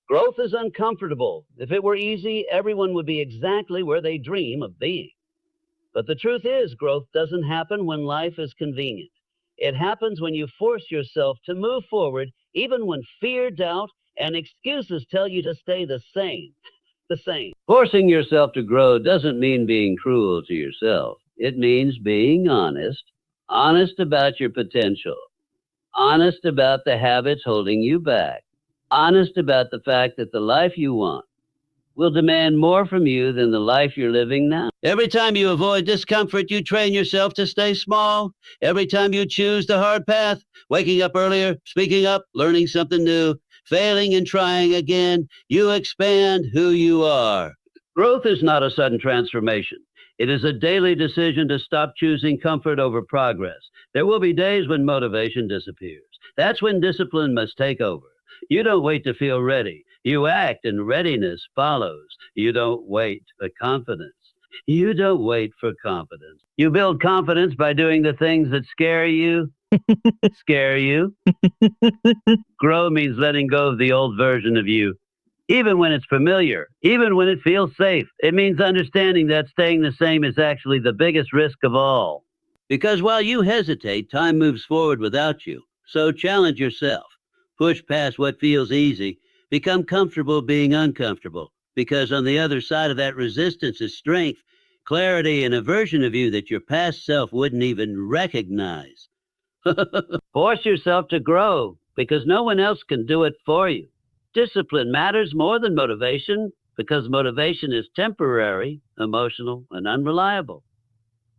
Growth is uncomfortable. If it were easy, everyone would be exactly where they dream of being. But the truth is, growth doesn't happen when life is convenient. It happens when you force yourself to move forward, even when fear, doubt, and excuses tell you to stay the same. The same. Forcing yourself to grow doesn't mean being cruel to yourself. It means being honest, honest about your potential, honest about the habits holding you back, honest about the fact that the life you want will demand more from you than the life you're living now. Every time you avoid discomfort, you train yourself to stay small. Every time you choose the hard path, waking up earlier, speaking up, learning something new, failing and trying again, you expand who you are. Growth is not a sudden transformation. It is a daily decision to stop choosing comfort over progress. There will be days when motivation disappears. That's when discipline must take over. You don't wait to feel ready. You act and readiness follows. You don't wait for confidence. You don't wait for confidence. You build confidence by doing the things that scare you. Scare you. Grow means letting go of the old version of you, even when it's familiar, even when it feels safe. It means understanding that staying the same is actually the biggest risk of all. Because while you hesitate, time moves forward without you. So challenge yourself. Push past what feels easy. Become comfortable being uncomfortable. Because on the other side of that resistance is strength, clarity, and a version of you that your past self wouldn't even recognize. Force yourself to grow because no one else can do it for you. Discipline matters more than motivation because motivation is temporary, emotional, and unreliable.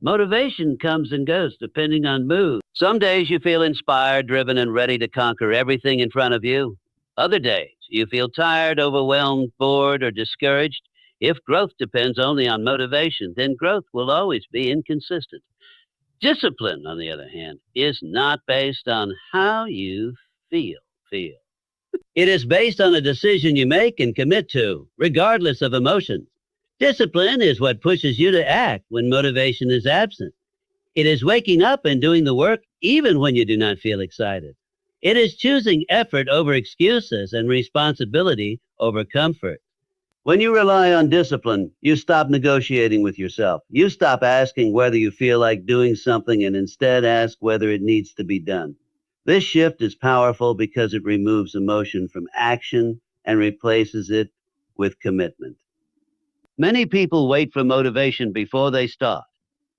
Motivation comes and goes depending on mood. Some days you feel inspired, driven, and ready to conquer everything in front of you. Other days you feel tired, overwhelmed, bored, or discouraged. If growth depends only on motivation, then growth will always be inconsistent. Discipline, on the other hand, is not based on how you feel. It is based on a decision you make and commit to, regardless of emotion. Discipline is what pushes you to act when motivation is absent. It is waking up and doing the work even when you do not feel excited. It is choosing effort over excuses and responsibility over comfort. When you rely on discipline, you stop negotiating with yourself. You stop asking whether you feel like doing something and instead ask whether it needs to be done. This shift is powerful because it removes emotion from action and replaces it with commitment. Many people wait for motivation before they start.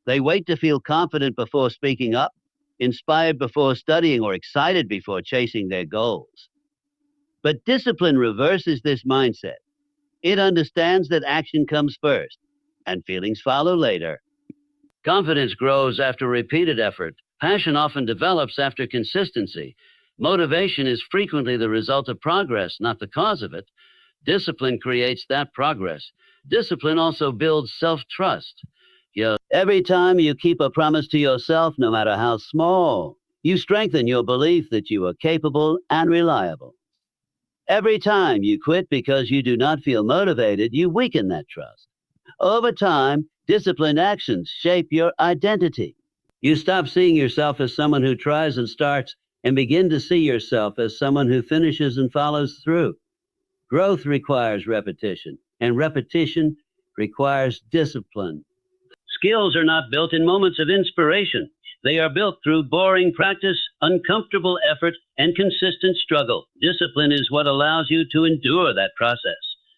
They wait to feel confident before speaking up, inspired before studying, or excited before chasing their goals. But discipline reverses this mindset. It understands that action comes first and feelings follow later. Confidence grows after repeated effort. Passion often develops after consistency. Motivation is frequently the result of progress, not the cause of it. Discipline creates that progress. Discipline also builds self-trust. Every time you keep a promise to yourself, no matter how small, you strengthen your belief that you are capable and reliable. Every time you quit because you do not feel motivated, you weaken that trust. Over time, disciplined actions shape your identity. You stop seeing yourself as someone who tries and starts and begin to see yourself as someone who finishes and follows through. Growth requires repetition, and repetition requires discipline. Skills are not built in moments of inspiration. They are built through boring practice, uncomfortable effort, and consistent struggle. Discipline is what allows you to endure that process.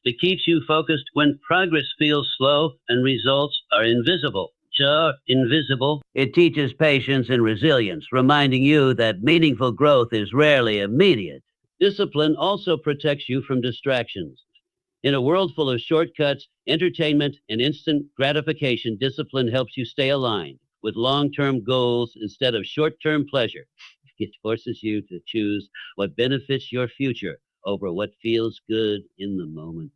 It keeps you focused when progress feels slow and results are invisible. Sure, invisible. It teaches patience and resilience, reminding you that meaningful growth is rarely immediate. Discipline also protects you from distractions. In a world full of shortcuts, entertainment, and instant gratification, discipline helps you stay aligned with long-term goals instead of short-term pleasure. It forces you to choose what benefits your future over what feels good in the moment.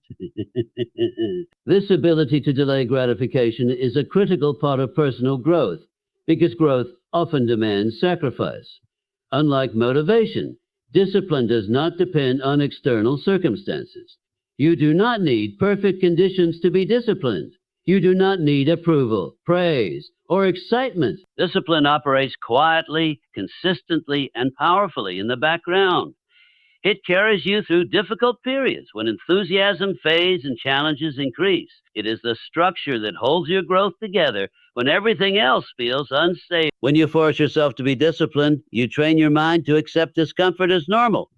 This ability to delay gratification is a critical part of personal growth because growth often demands sacrifice. Unlike motivation, discipline does not depend on external circumstances. You do not need perfect conditions to be disciplined. You do not need approval, praise, or excitement. Discipline operates quietly, consistently, and powerfully in the background. It carries you through difficult periods when enthusiasm fades and challenges increase. It is the structure that holds your growth together when everything else feels unstable. When you force yourself to be disciplined, you train your mind to accept discomfort as normal.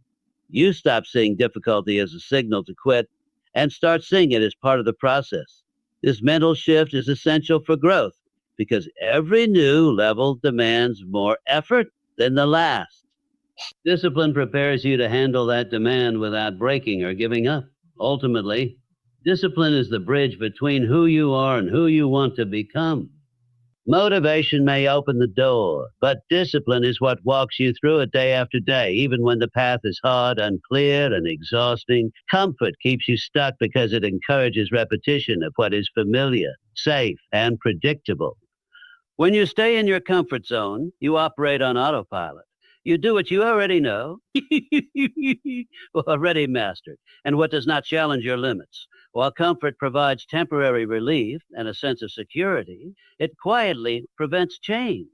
You stop seeing difficulty as a signal to quit and start seeing it as part of the process. This mental shift is essential for growth because every new level demands more effort than the last. Discipline prepares you to handle that demand without breaking or giving up. Ultimately, discipline is the bridge between who you are and who you want to become. Motivation may open the door, but discipline is what walks you through it day after day, even when the path is hard, unclear, and exhausting. Comfort keeps you stuck because it encourages repetition of what is familiar, safe, and predictable. When you stay in your comfort zone, you operate on autopilot. You do what you already know, already mastered, and what does not challenge your limits. While comfort provides temporary relief and a sense of security, it quietly prevents change.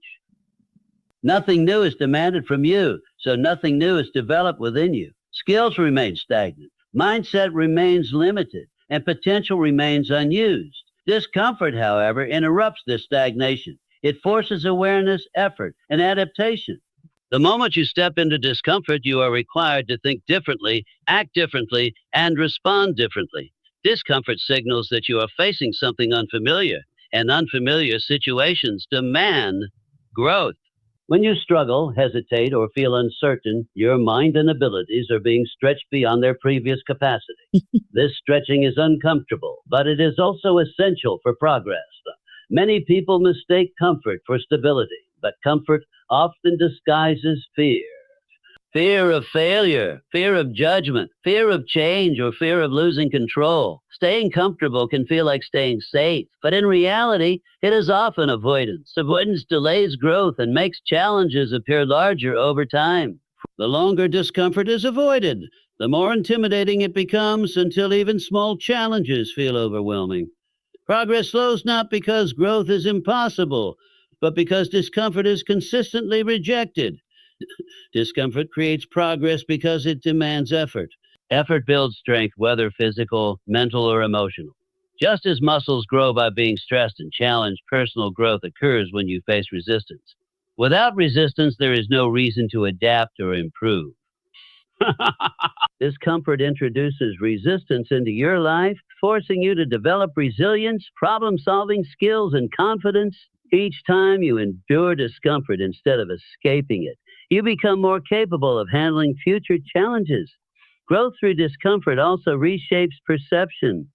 Nothing new is demanded from you, so nothing new is developed within you. Skills remain stagnant, mindset remains limited, and potential remains unused. Discomfort, however, interrupts this stagnation. It forces awareness, effort, and adaptation. The moment you step into discomfort, you are required to think differently, act differently, and respond differently. Discomfort signals that you are facing something unfamiliar, and unfamiliar situations demand growth. When you struggle, hesitate, or feel uncertain, your mind and abilities are being stretched beyond their previous capacity. This stretching is uncomfortable, but it is also essential for progress. Many people mistake comfort for stability, but comfort often disguises fear. Fear of failure, fear of judgment, fear of change, or fear of losing control. Staying comfortable can feel like staying safe, but in reality, it is often avoidance. Avoidance delays growth and makes challenges appear larger over time. The longer discomfort is avoided, the more intimidating it becomes until even small challenges feel overwhelming. Progress slows not because growth is impossible, but because discomfort is consistently rejected. Discomfort creates progress because it demands effort. Effort builds strength, whether physical, mental, or emotional. Just as muscles grow by being stressed and challenged, personal growth occurs when you face resistance. Without resistance, there is no reason to adapt or improve. Discomfort introduces resistance into your life, forcing you to develop resilience, problem-solving skills, and confidence. Each time you endure discomfort instead of escaping it, you become more capable of handling future challenges. Growth through discomfort also reshapes perception.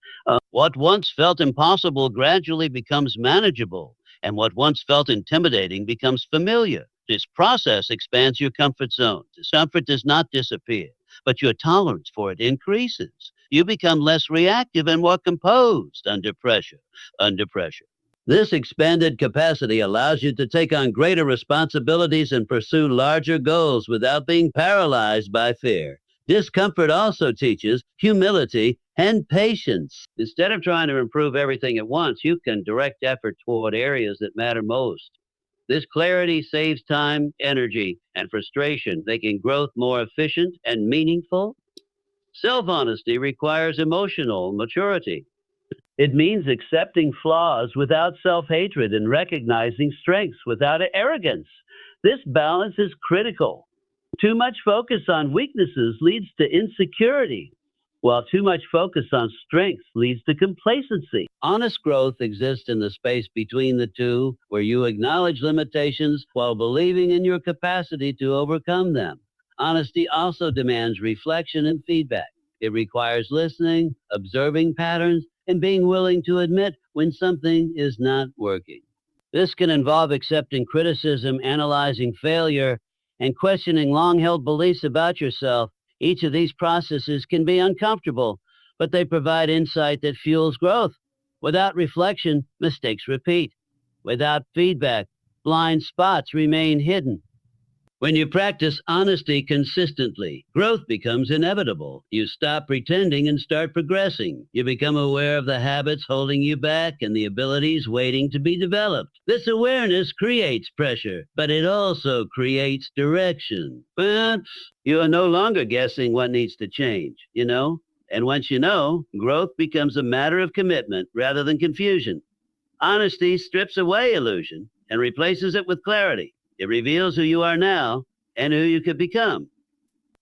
What once felt impossible gradually becomes manageable, and what once felt intimidating becomes familiar. This process expands your comfort zone. Discomfort does not disappear, but your tolerance for it increases. You become less reactive and more composed under pressure. Under pressure. This expanded capacity allows you to take on greater responsibilities and pursue larger goals without being paralyzed by fear. Discomfort also teaches humility and patience. Instead of trying to improve everything at once, you can direct effort toward areas that matter most. This clarity saves time, energy, and frustration, making growth more efficient and meaningful. Self-honesty requires emotional maturity. It means accepting flaws without self-hatred and recognizing strengths without arrogance. This balance is critical. Too much focus on weaknesses leads to insecurity, while too much focus on strengths leads to complacency. Honest growth exists in the space between the two, where you acknowledge limitations while believing in your capacity to overcome them. Honesty also demands reflection and feedback. It requires listening, observing patterns, and being willing to admit when something is not working. This can involve accepting criticism, analyzing failure, and questioning long-held beliefs about yourself. Each of these processes can be uncomfortable, but they provide insight that fuels growth. Without reflection, mistakes repeat. Without feedback, blind spots remain hidden. When you practice honesty consistently, growth becomes inevitable. You stop pretending and start progressing. You become aware of the habits holding you back and the abilities waiting to be developed. This awareness creates pressure, but it also creates direction. But you are no longer guessing what needs to change, And once you know, growth becomes a matter of commitment rather than confusion. Honesty strips away illusion and replaces it with clarity. It reveals who you are now and who you could become.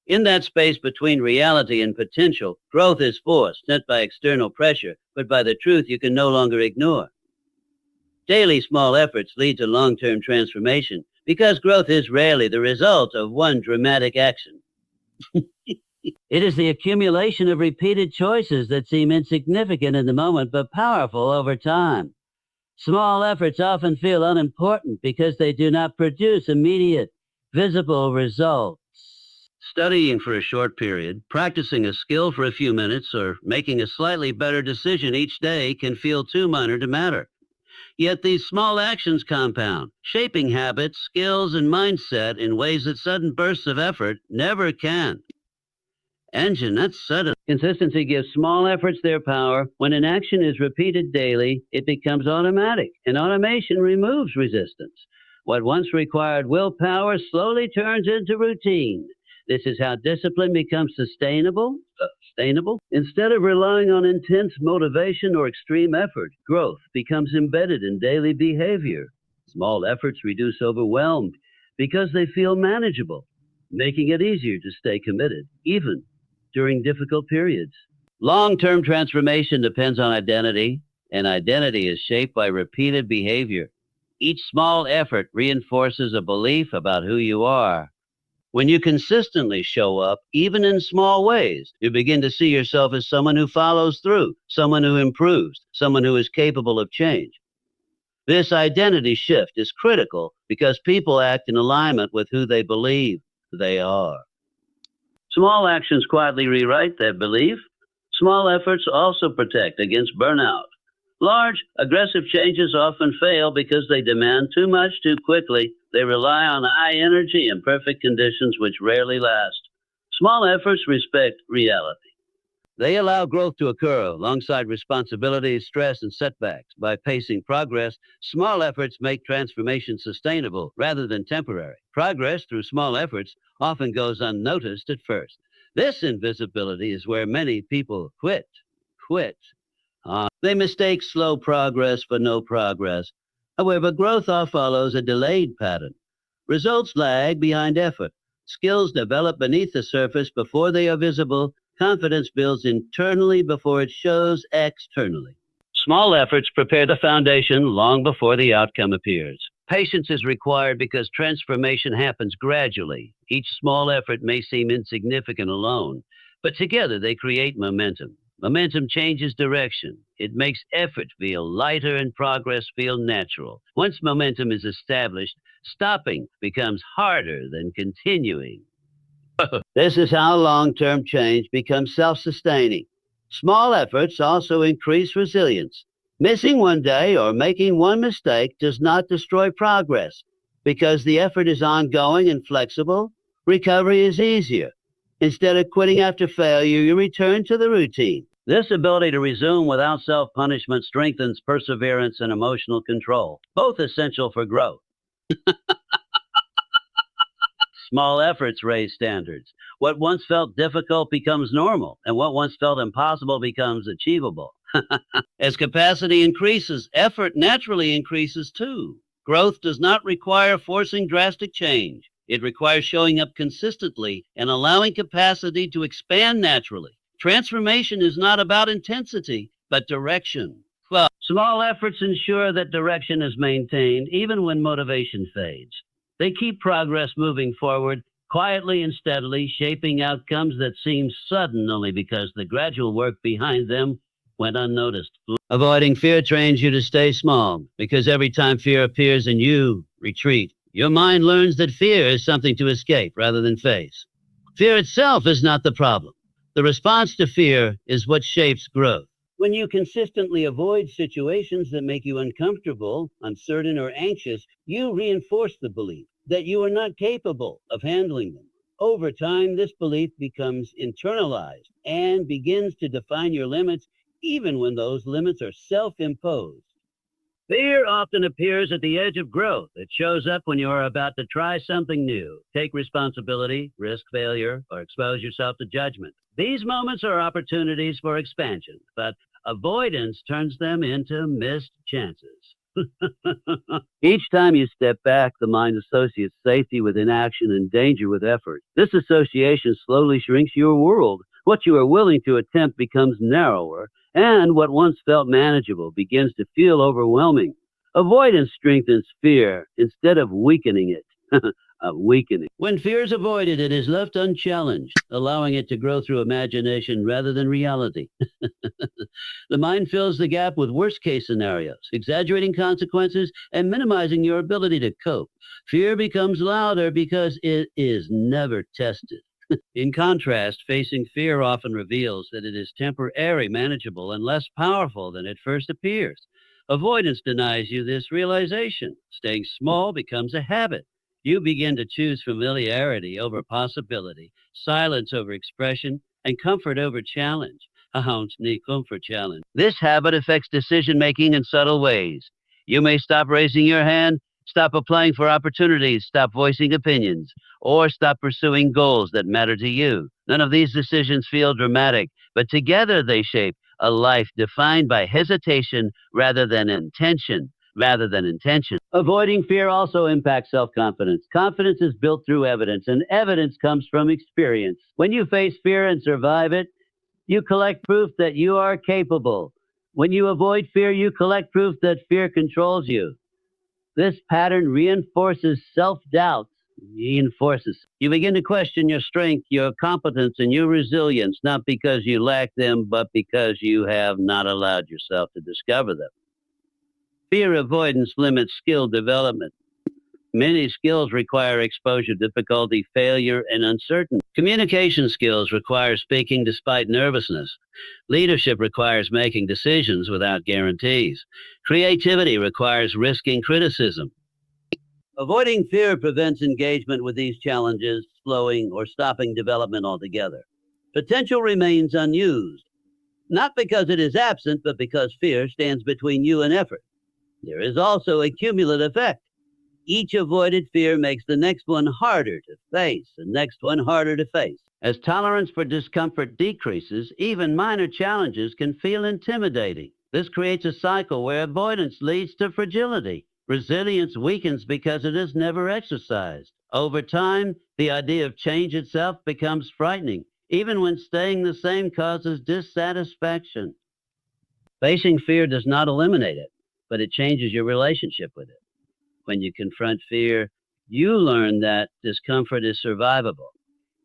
In that space between reality and potential, growth is forced, not by external pressure, but by the truth you can no longer ignore. Daily small efforts lead to long-term transformation because growth is rarely the result of one dramatic action. It is the accumulation of repeated choices that seem insignificant in the moment but powerful over time. Small efforts often feel unimportant because they do not produce immediate, visible results. Studying for a short period, practicing a skill for a few minutes, or making a slightly better decision each day can feel too minor to matter. Yet these small actions compound, shaping habits, skills, and mindset in ways that sudden bursts of effort never can. Engine, that's sudden. Consistency gives small efforts their power. When an action is repeated daily, it becomes automatic, and automation removes resistance. What once required willpower slowly turns into routine. This is how discipline becomes sustainable. Instead of relying on intense motivation or extreme effort, growth becomes embedded in daily behavior. Small efforts reduce overwhelm because they feel manageable, making it easier to stay committed, even during difficult periods. Long-term transformation depends on identity, and identity is shaped by repeated behavior. Each small effort reinforces a belief about who you are. When you consistently show up, even in small ways, you begin to see yourself as someone who follows through, someone who improves, someone who is capable of change. This identity shift is critical because people act in alignment with who they believe they are. Small actions quietly rewrite that belief. Small efforts also protect against burnout. Large, aggressive changes often fail because they demand too much too quickly. They rely on high energy and perfect conditions which rarely last. Small efforts respect reality. They allow growth to occur alongside responsibilities, stress, and setbacks. By pacing progress, small efforts make transformation sustainable rather than temporary. Progress through small efforts often goes unnoticed at first. This invisibility is where many people quit. They mistake slow progress for no progress. However, growth follows a delayed pattern. Results lag behind effort. Skills develop beneath the surface before they are visible. Confidence builds internally before it shows externally. Small efforts prepare the foundation long before the outcome appears. Patience is required because transformation happens gradually. Each small effort may seem insignificant alone, but together they create momentum. Momentum changes direction. It makes effort feel lighter and progress feel natural. Once momentum is established, stopping becomes harder than continuing. This is how long-term change becomes self-sustaining. Small efforts also increase resilience. Missing one day or making one mistake does not destroy progress. Because the effort is ongoing and flexible, recovery is easier. Instead of quitting after failure, you return to the routine. This ability to resume without self-punishment strengthens perseverance and emotional control, both essential for growth. Small efforts raise standards. What once felt difficult becomes normal, and what once felt impossible becomes achievable. As capacity increases, effort naturally increases too. Growth does not require forcing drastic change. It requires showing up consistently and allowing capacity to expand naturally. Transformation is not about intensity, but direction. Well, small efforts ensure that direction is maintained even when motivation fades. They keep progress moving forward quietly and steadily, shaping outcomes that seem sudden only because the gradual work behind them went unnoticed. Avoiding fear trains you to stay small, because every time fear appears and you retreat, your mind learns that fear is something to escape rather than face. Fear itself is not the problem. The response to fear is what shapes growth. When you consistently avoid situations that make you uncomfortable, uncertain, or anxious, you reinforce the belief that you are not capable of handling them. Over time, this belief becomes internalized and begins to define your limits, even when those limits are self-imposed. Fear often appears at the edge of growth. It shows up when you are about to try something new, take responsibility, risk failure, or expose yourself to judgment. These moments are opportunities for expansion, but avoidance turns them into missed chances. Each time you step back, the mind associates safety with inaction and danger with effort. This association slowly shrinks your world. What you are willing to attempt becomes narrower, and what once felt manageable begins to feel overwhelming. Avoidance strengthens fear instead of weakening it. Weakening. When fear is avoided, it is left unchallenged, allowing it to grow through imagination rather than reality. The mind fills the gap with worst-case scenarios, exaggerating consequences and minimizing your ability to cope. Fear becomes louder because it is never tested. In contrast, facing fear often reveals that it is temporary, manageable, and less powerful than it first appears. Avoidance denies you this realization. Staying small becomes a habit. You begin to choose familiarity over possibility, silence over expression, and comfort over challenge. Hounds need comfort challenge. This habit affects decision making in subtle ways. You may stop raising your hand, stop applying for opportunities, stop voicing opinions, or stop pursuing goals that matter to you. None of these decisions feel dramatic, but together they shape a life defined by hesitation rather than intention. Avoiding fear also impacts self-confidence. Confidence is built through evidence, and evidence comes from experience. When you face fear and survive it, you collect proof that you are capable. When you avoid fear, you collect proof that fear controls you. This pattern reinforces self-doubt. You begin to question your strength, your competence, and your resilience, not because you lack them, but because you have not allowed yourself to discover them. Fear avoidance limits skill development. Many skills require exposure, difficulty, failure, and uncertainty. Communication skills require speaking despite nervousness. Leadership requires making decisions without guarantees. Creativity requires risking criticism. Avoiding fear prevents engagement with these challenges, slowing or stopping development altogether. Potential remains unused, not because it is absent, but because fear stands between you and effort. There is also a cumulative effect. Each avoided fear makes the next one harder to face, the next one harder to face. As tolerance for discomfort decreases, even minor challenges can feel intimidating. This creates a cycle where avoidance leads to fragility. Resilience weakens because it is never exercised. Over time, the idea of change itself becomes frightening, even when staying the same causes dissatisfaction. Facing fear does not eliminate it, but it changes your relationship with it. When you confront fear, you learn that discomfort is survivable.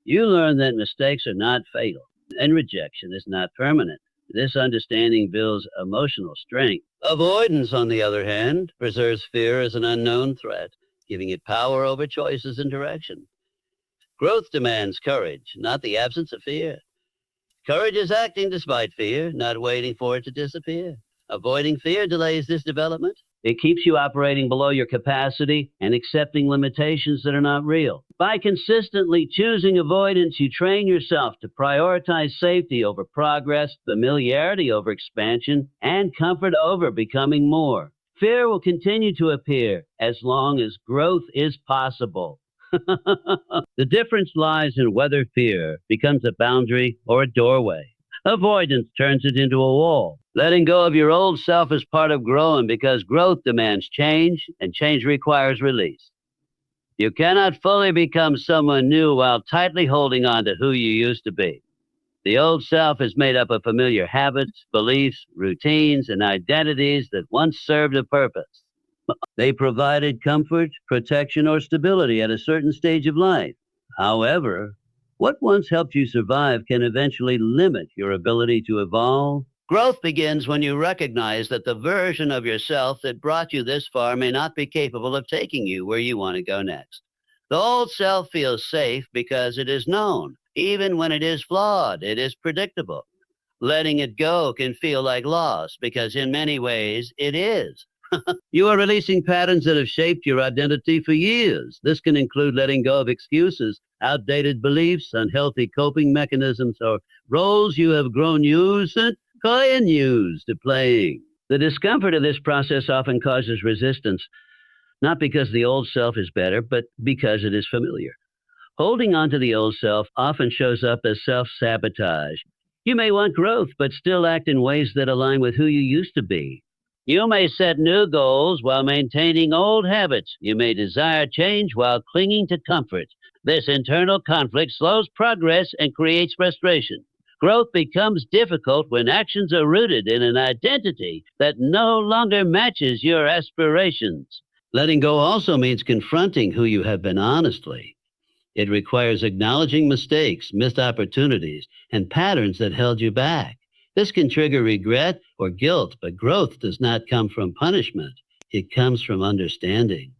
You learn that mistakes are not fatal and rejection is not permanent. This understanding builds emotional strength. Avoidance, on the other hand, preserves fear as an unknown threat, giving it power over choices and direction. Growth demands courage, not the absence of fear. Courage is acting despite fear, not waiting for it to disappear. Avoiding fear delays this development. It keeps you operating below your capacity and accepting limitations that are not real. By consistently choosing avoidance, you train yourself to prioritize safety over progress, familiarity over expansion, and comfort over becoming more. Fear will continue to appear as long as growth is possible. The difference lies in whether fear becomes a boundary or a doorway. Avoidance turns it into a wall. Letting go of your old self is part of growing because growth demands change, and change requires release. You cannot fully become someone new while tightly holding on to who you used to be. The old self is made up of familiar habits, beliefs, routines, and identities that once served a purpose. They provided comfort, protection, or stability at a certain stage of life. However, what once helped you survive can eventually limit your ability to evolve. Growth begins when you recognize that the version of yourself that brought you this far may not be capable of taking you where you want to go next. The old self feels safe because it is known. Even when it is flawed, it is predictable. Letting it go can feel like loss because in many ways it is. You are releasing patterns that have shaped your identity for years. This can include letting go of excuses, outdated beliefs, unhealthy coping mechanisms, or roles you have grown used to playing. The discomfort of this process often causes resistance, not because the old self is better, but because it is familiar. Holding on to the old self often shows up as self-sabotage. You may want growth, but still act in ways that align with who you used to be. You may set new goals while maintaining old habits. You may desire change while clinging to comfort. This internal conflict slows progress and creates frustration. Growth becomes difficult when actions are rooted in an identity that no longer matches your aspirations. Letting go also means confronting who you have been honestly. It requires acknowledging mistakes, missed opportunities, and patterns that held you back. This can trigger regret or guilt, but growth does not come from punishment. It comes from understanding.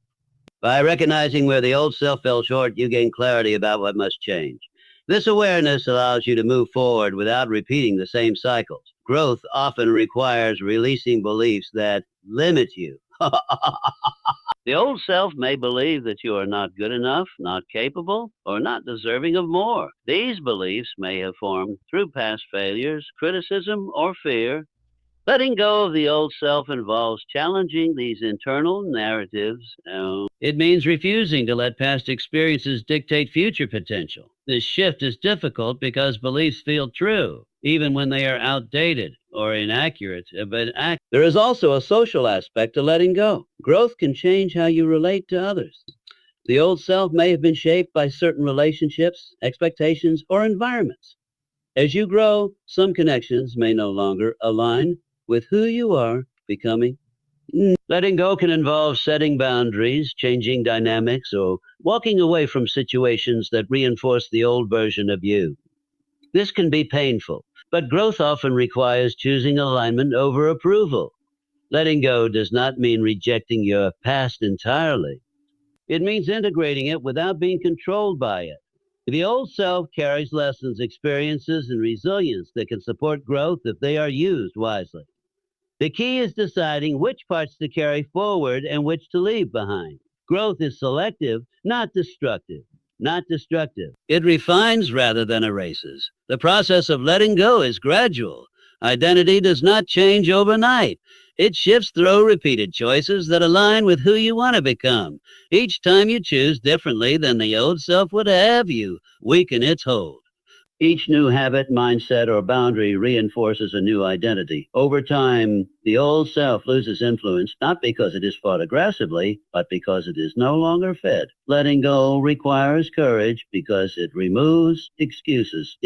By recognizing where the old self fell short, you gain clarity about what must change. This awareness allows you to move forward without repeating the same cycles. Growth often requires releasing beliefs that limit you. The old self may believe that you are not good enough, not capable, or not deserving of more. These beliefs may have formed through past failures, criticism, or fear. Letting go of the old self involves challenging these internal narratives. It means refusing to let past experiences dictate future potential. This shift is difficult because beliefs feel true, even when they are outdated or inaccurate. There is also a social aspect to letting go. Growth can change how you relate to others. The old self may have been shaped by certain relationships, expectations, or environments. As you grow, some connections may no longer align with who you are becoming. Letting go can involve setting boundaries, changing dynamics, or walking away from situations that reinforce the old version of you. This can be painful, but growth often requires choosing alignment over approval. Letting go does not mean rejecting your past entirely. It means integrating it without being controlled by it. The old self carries lessons, experiences, and resilience that can support growth if they are used wisely. The key is deciding which parts to carry forward and which to leave behind. Growth is selective, not destructive. Not destructive. It refines rather than erases. The process of letting go is gradual. Identity does not change overnight. It shifts through repeated choices that align with who you want to become. Each time you choose differently than the old self would have you, weaken its hold. Each new habit, mindset, or boundary reinforces a new identity. Over time, the old self loses influence, not because it is fought aggressively, but because it is no longer fed. Letting go requires courage because it removes excuses.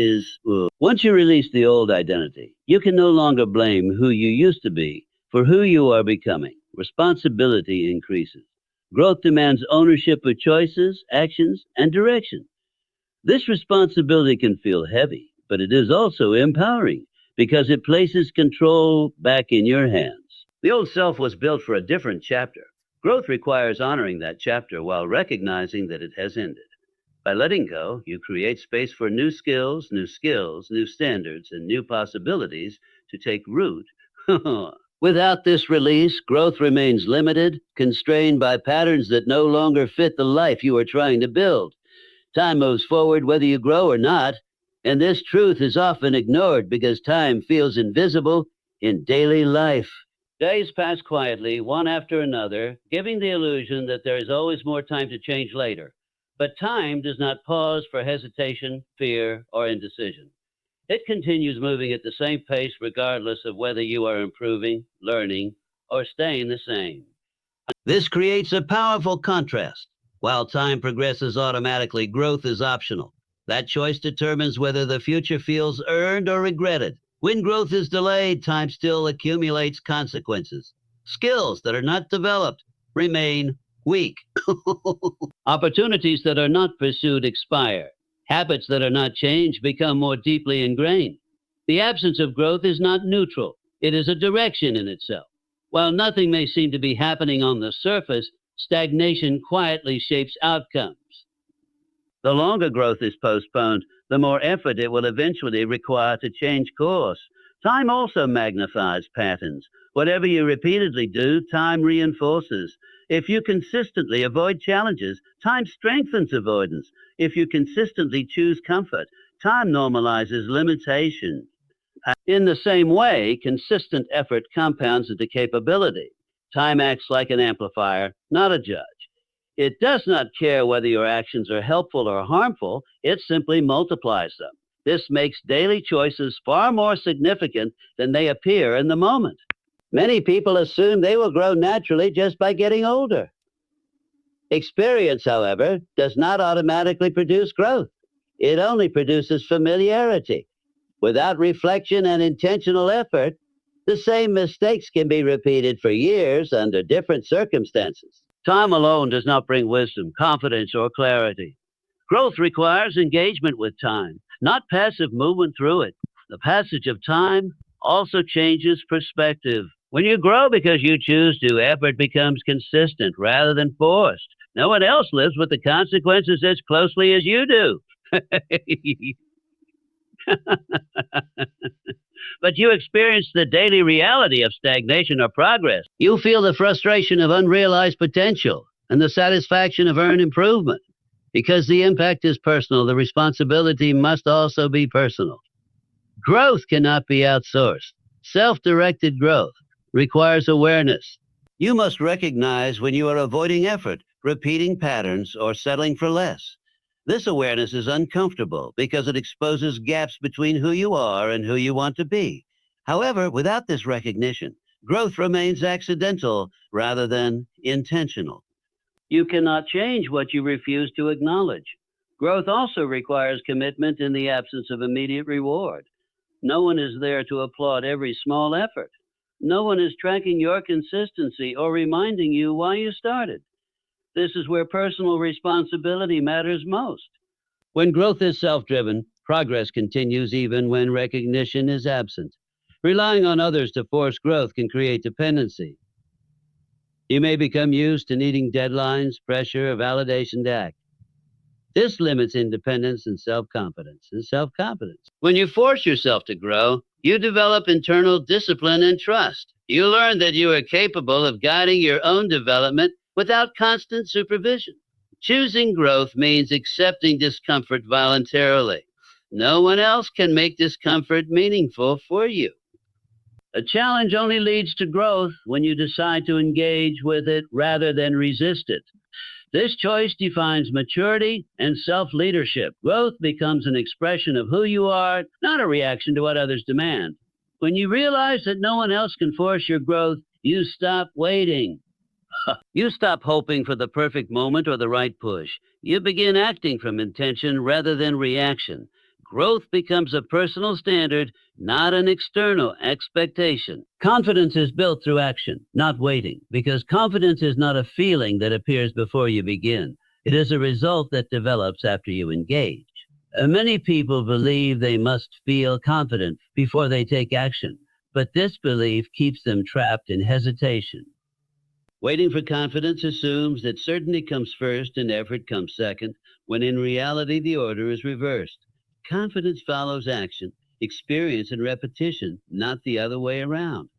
Once you release the old identity, you can no longer blame who you used to be for who you are becoming. Responsibility increases. Growth demands ownership of choices, actions, and direction. This responsibility can feel heavy, but it is also empowering because it places control back in your hands. The old self was built for a different chapter. Growth requires honoring that chapter while recognizing that it has ended. By letting go, you create space for new skills, new standards, and new possibilities to take root. Without this release, growth remains limited, constrained by patterns that no longer fit the life you are trying to build. Time moves forward whether you grow or not, and this truth is often ignored because time feels invisible in daily life. Days pass quietly, one after another, giving the illusion that there is always more time to change later. But time does not pause for hesitation, fear, or indecision. It continues moving at the same pace regardless of whether you are improving, learning, or staying the same. This creates a powerful contrast. While time progresses automatically, growth is optional. That choice determines whether the future feels earned or regretted. When growth is delayed, time still accumulates consequences. Skills that are not developed remain weak. Opportunities that are not pursued expire. Habits that are not changed become more deeply ingrained. The absence of growth is not neutral. It is a direction in itself. While nothing may seem to be happening on the surface, stagnation quietly shapes outcomes. The longer growth is postponed, the more effort it will eventually require to change course, Time also magnifies patterns. Whatever you repeatedly do, time reinforces. If you consistently avoid challenges, time strengthens avoidance. If you consistently choose comfort, time normalizes limitation. In the same way, consistent effort compounds into capability. Time acts like an amplifier, not a judge. It does not care whether your actions are helpful or harmful, it simply multiplies them. This makes daily choices far more significant than they appear in the moment. Many people assume they will grow naturally just by getting older. Experience, however, does not automatically produce growth. It only produces familiarity. Without reflection and intentional effort, the same mistakes can be repeated for years under different circumstances. Time alone does not bring wisdom, confidence, or clarity. Growth requires engagement with time, not passive movement through it. The passage of time also changes perspective. When you grow because you choose to, effort becomes consistent rather than forced. No one else lives with the consequences as closely as you do. But you experience the daily reality of stagnation or progress. You feel the frustration of unrealized potential and the satisfaction of earned improvement. Because the impact is personal, the responsibility must also be personal. Growth cannot be outsourced. Self-directed growth requires awareness. You must recognize when you are avoiding effort, repeating patterns, or settling for less. This awareness is uncomfortable because it exposes gaps between who you are and who you want to be. However, without this recognition, growth remains accidental rather than intentional. You cannot change what you refuse to acknowledge. Growth also requires commitment in the absence of immediate reward. No one is there to applaud every small effort. No one is tracking your consistency or reminding you why you started. This is where personal responsibility matters most. When growth is self-driven, progress continues even when recognition is absent. Relying on others to force growth can create dependency. You may become used to needing deadlines, pressure, or validation to act. This limits independence and self-confidence. When you force yourself to grow, you develop internal discipline and trust. You learn that you are capable of guiding your own development without constant supervision. Choosing growth means accepting discomfort voluntarily. No one else can make discomfort meaningful for you. A challenge only leads to growth when you decide to engage with it rather than resist it. This choice defines maturity and self-leadership. Growth becomes an expression of who you are, not a reaction to what others demand. When you realize that no one else can force your growth, you stop waiting. You stop hoping for the perfect moment or the right push. You begin acting from intention rather than reaction. Growth becomes a personal standard, not an external expectation. Confidence is built through action, not waiting, because confidence is not a feeling that appears before you begin. It is a result that develops after you engage. Many people believe they must feel confident before they take action, but this belief keeps them trapped in hesitation. Waiting for confidence assumes that certainty comes first and effort comes second, when in reality the order is reversed. Confidence follows action, experience, and repetition, not the other way around.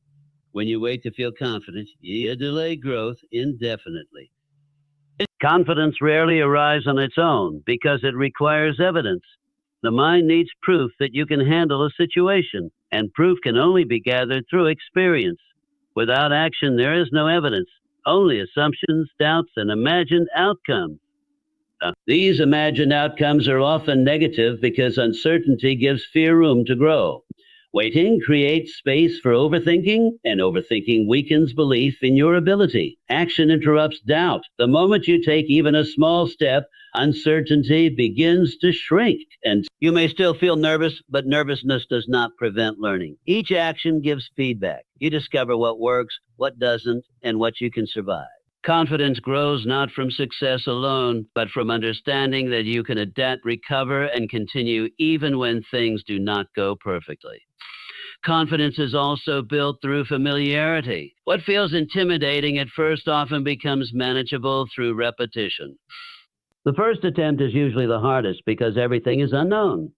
When you wait to feel confident, you delay growth indefinitely. Confidence rarely arrives on its own because it requires evidence. The mind needs proof that you can handle a situation, and proof can only be gathered through experience. Without action, there is no evidence, only assumptions, doubts, and imagined outcomes. These imagined outcomes are often negative because uncertainty gives fear room to grow. Waiting creates space for overthinking, and overthinking weakens belief in your ability. Action interrupts doubt. The moment you take even a small step, uncertainty begins to shrink. And you may still feel nervous, but nervousness does not prevent learning. Each action gives feedback. You discover what works, what doesn't, and what you can survive. Confidence grows not from success alone, but from understanding that you can adapt, recover, and continue even when things do not go perfectly. Confidence is also built through familiarity. What feels intimidating at first often becomes manageable through repetition. The first attempt is usually the hardest because everything is unknown.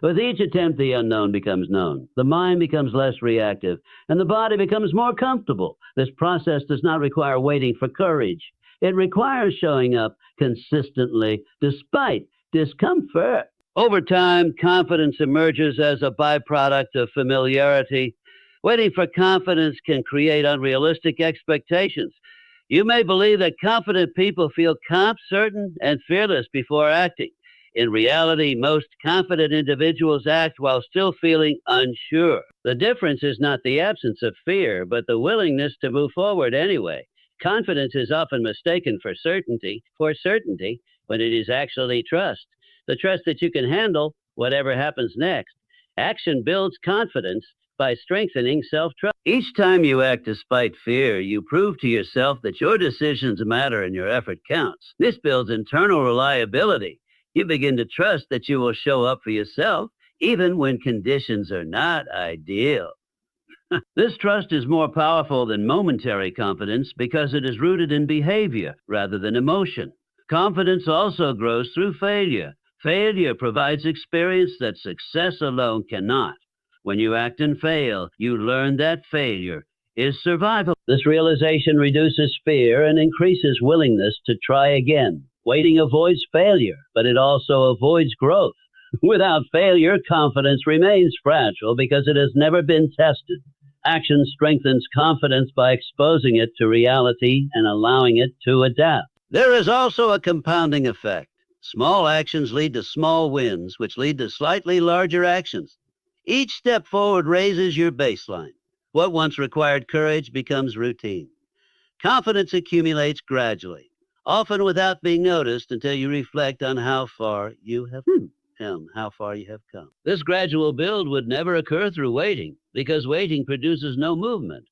With each attempt, the unknown becomes known. The mind becomes less reactive, and the body becomes more comfortable. This process does not require waiting for courage. It requires showing up consistently despite discomfort. Over time, confidence emerges as a byproduct of familiarity. Waiting for confidence can create unrealistic expectations. You may believe that confident people feel calm, certain, and fearless before acting. In reality, most confident individuals act while still feeling unsure. The difference is not the absence of fear, but the willingness to move forward anyway. Confidence is often mistaken for certainty, when it is actually trust. The trust that you can handle whatever happens next. Action builds confidence by strengthening self-trust. Each time you act despite fear, you prove to yourself that your decisions matter and your effort counts. This builds internal reliability. You begin to trust that you will show up for yourself, even when conditions are not ideal. This trust is more powerful than momentary confidence because it is rooted in behavior rather than emotion. Confidence also grows through failure. Failure provides experience that success alone cannot. When you act and fail, you learn that failure is survival. This realization reduces fear and increases willingness to try again. Waiting avoids failure, but it also avoids growth. Without failure, confidence remains fragile because it has never been tested. Action strengthens confidence by exposing it to reality and allowing it to adapt. There is also a compounding effect. Small actions lead to small wins, which lead to slightly larger actions. Each step forward raises your baseline. What once required courage becomes routine. Confidence accumulates gradually, often without being noticed until you reflect on how far you have come. This gradual build would never occur through waiting, because waiting produces no movement.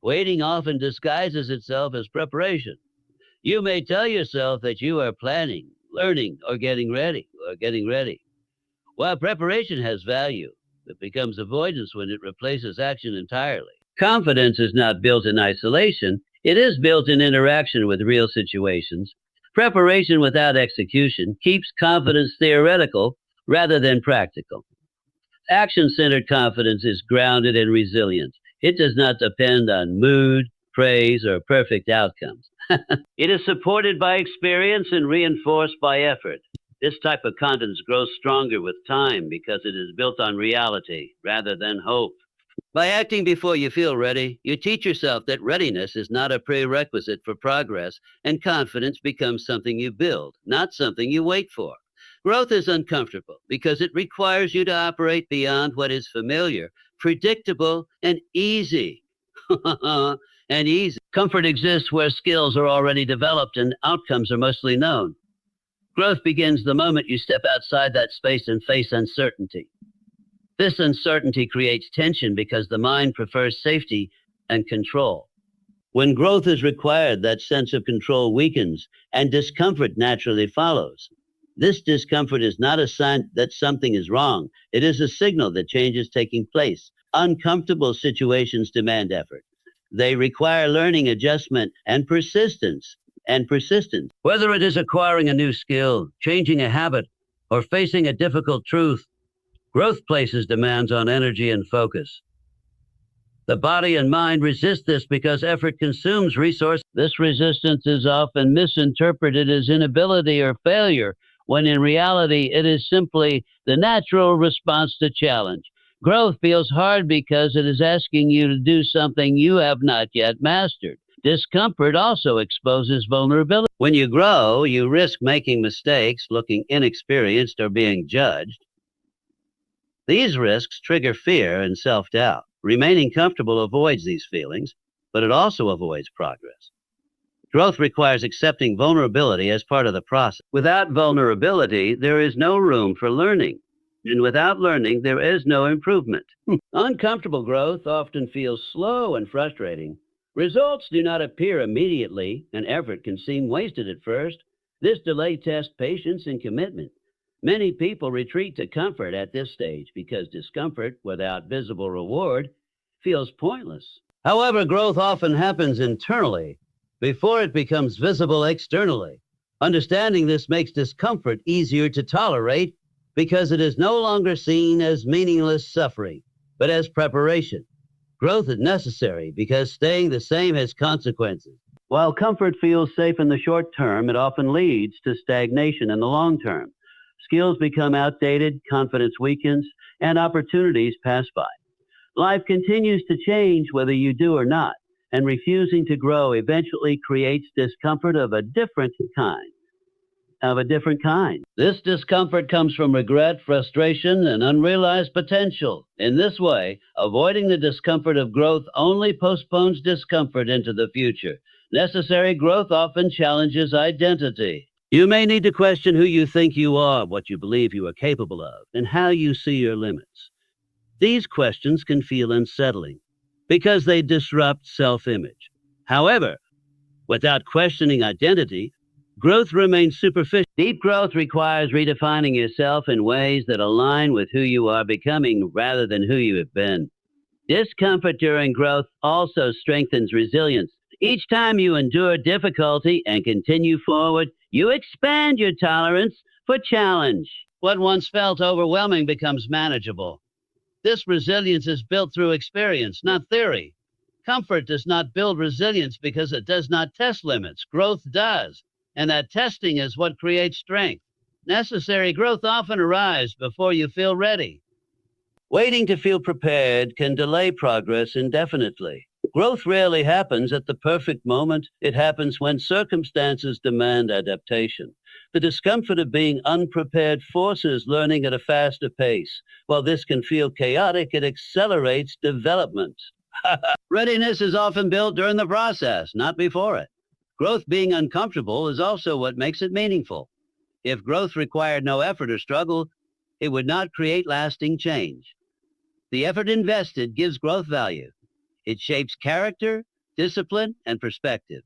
Waiting often disguises itself as preparation. You may tell yourself that you are planning, learning, or getting ready. While preparation has value, it becomes avoidance when it replaces action entirely. Confidence is not built in isolation. It is built in interaction with real situations. Preparation without execution keeps confidence theoretical rather than practical. Action-centered confidence is grounded in resilience. It does not depend on mood, praise, or perfect outcomes. It is supported by experience and reinforced by effort. This type of confidence grows stronger with time because it is built on reality rather than hope. By acting before you feel ready, you teach yourself that readiness is not a prerequisite for progress, and confidence becomes something you build, not something you wait for. Growth is uncomfortable because it requires you to operate beyond what is familiar, predictable, and easy. And easy. Comfort exists where skills are already developed and outcomes are mostly known. Growth begins the moment you step outside that space and face uncertainty. This uncertainty creates tension because the mind prefers safety and control. When growth is required, that sense of control weakens and discomfort naturally follows. This discomfort is not a sign that something is wrong. It is a signal that change is taking place. Uncomfortable situations demand effort. They require learning, adjustment, and persistence. Whether it is acquiring a new skill, changing a habit, or facing a difficult truth, growth places demands on energy and focus. The body and mind resist this because effort consumes resources. This resistance is often misinterpreted as inability or failure, when in reality it is simply the natural response to challenge. Growth feels hard because it is asking you to do something you have not yet mastered. Discomfort also exposes vulnerability. When you grow, you risk making mistakes, looking inexperienced, or being judged. These risks trigger fear and self-doubt. Remaining comfortable avoids these feelings, but it also avoids progress. Growth requires accepting vulnerability as part of the process. Without vulnerability, there is no room for learning. And without learning, there is no improvement. Uncomfortable growth often feels slow and frustrating. Results do not appear immediately, and effort can seem wasted at first. This delay tests patience and commitment. Many people retreat to comfort at this stage because discomfort without visible reward feels pointless. However, growth often happens internally before it becomes visible externally. Understanding this makes discomfort easier to tolerate because it is no longer seen as meaningless suffering, but as preparation. Growth is necessary because staying the same has consequences. While comfort feels safe in the short term, it often leads to stagnation in the long term. Skills become outdated, confidence weakens, and opportunities pass by. Life continues to change whether you do or not, and refusing to grow eventually creates discomfort of a different kind. This discomfort comes from regret, frustration, and unrealized potential. In this way, avoiding the discomfort of growth only postpones discomfort into the future. Necessary growth often challenges identity. You may need to question who you think you are, what you believe you are capable of, and how you see your limits. These questions can feel unsettling because they disrupt self-image. However, without questioning identity, growth remains superficial. Deep growth requires redefining yourself in ways that align with who you are becoming rather than who you have been. Discomfort during growth also strengthens resilience. Each time you endure difficulty and continue forward, you expand your tolerance for challenge. What once felt overwhelming becomes manageable. This resilience is built through experience, not theory. Comfort does not build resilience because it does not test limits. Growth does. And that testing is what creates strength. Necessary growth often arrives before you feel ready. Waiting to feel prepared can delay progress indefinitely. Growth rarely happens at the perfect moment. It happens when circumstances demand adaptation. The discomfort of being unprepared forces learning at a faster pace. While this can feel chaotic, it accelerates development. Readiness is often built during the process, not before it. Growth being uncomfortable is also what makes it meaningful. If growth required no effort or struggle, it would not create lasting change. The effort invested gives growth value. It shapes character, discipline, and perspective.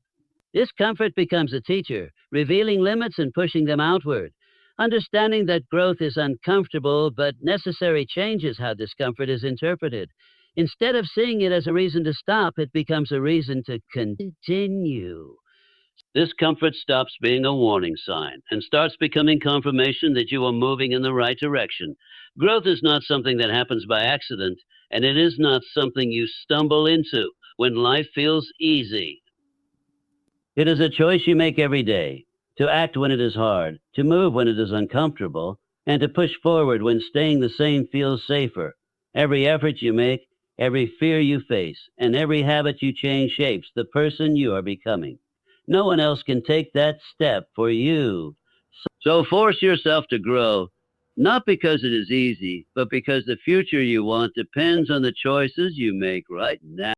Discomfort becomes a teacher, revealing limits and pushing them outward. Understanding that growth is uncomfortable but necessary changes how discomfort is interpreted. Instead of seeing it as a reason to stop, it becomes a reason to continue. Discomfort stops being a warning sign and starts becoming confirmation that you are moving in the right direction. Growth is not something that happens by accident, and it is not something you stumble into when life feels easy. It is a choice you make every day, to act when it is hard, to move when it is uncomfortable, and to push forward when staying the same feels safer. Every effort you make, every fear you face, and every habit you change shapes the person you are becoming. No one else can take that step for you. So force yourself to grow, not because it is easy, but because the future you want depends on the choices you make right now.